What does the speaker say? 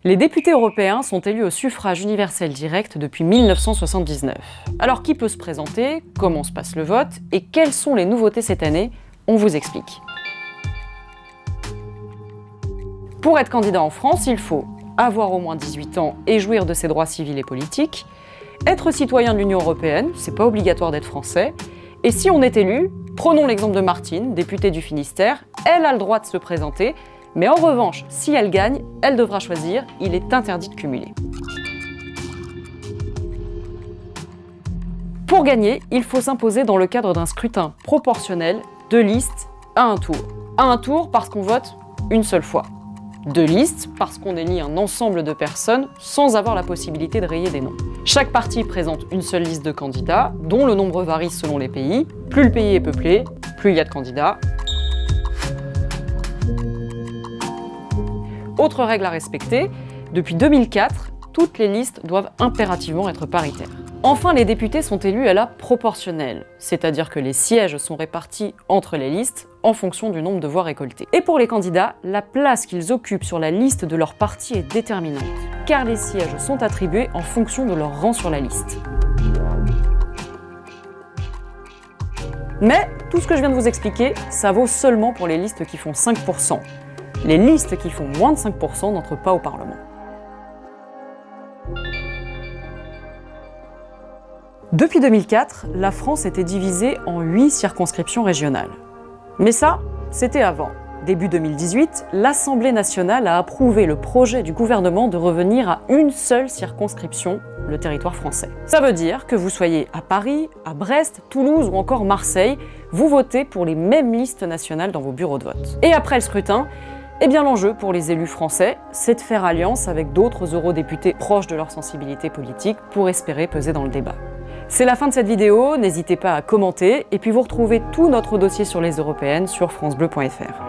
Les députés européens sont élus au suffrage universel direct depuis 1979. Alors qui peut se présenter, comment se passe le vote et quelles sont les nouveautés cette année? On vous explique. Pour être candidat en France, il faut avoir au moins 18 ans et jouir de ses droits civils et politiques, être citoyen de l'Union européenne, c'est pas obligatoire d'être français, et si on est élu, prenons l'exemple de Martine, députée du Finistère, elle a le droit de se présenter, mais en revanche, si elle gagne, elle devra choisir, il est interdit de cumuler. Pour gagner, il faut s'imposer dans le cadre d'un scrutin proportionnel, de listes à un tour. À un tour parce qu'on vote une seule fois. De listes parce qu'on élit un ensemble de personnes sans avoir la possibilité de rayer des noms. Chaque parti présente une seule liste de candidats, dont le nombre varie selon les pays. Plus le pays est peuplé, plus il y a de candidats. Autre règle à respecter, depuis 2004, toutes les listes doivent impérativement être paritaires. Enfin, les députés sont élus à la proportionnelle, c'est-à-dire que les sièges sont répartis entre les listes en fonction du nombre de voix récoltées. Et pour les candidats, la place qu'ils occupent sur la liste de leur parti est déterminante, car les sièges sont attribués en fonction de leur rang sur la liste. Mais tout ce que je viens de vous expliquer, ça vaut seulement pour les listes qui font 5%. Les listes qui font moins de 5% n'entrent pas au Parlement. Depuis 2004, la France était divisée en 8 circonscriptions régionales. Mais ça, c'était avant. Début 2018, l'Assemblée nationale a approuvé le projet du gouvernement de revenir à une seule circonscription, le territoire français. Ça veut dire que vous soyez à Paris, à Brest, Toulouse ou encore Marseille, vous votez pour les mêmes listes nationales dans vos bureaux de vote. Et après le scrutin, eh bien l'enjeu pour les élus français, c'est de faire alliance avec d'autres eurodéputés proches de leur sensibilité politique pour espérer peser dans le débat. C'est la fin de cette vidéo, n'hésitez pas à commenter et puis vous retrouvez tout notre dossier sur les européennes sur francebleu.fr.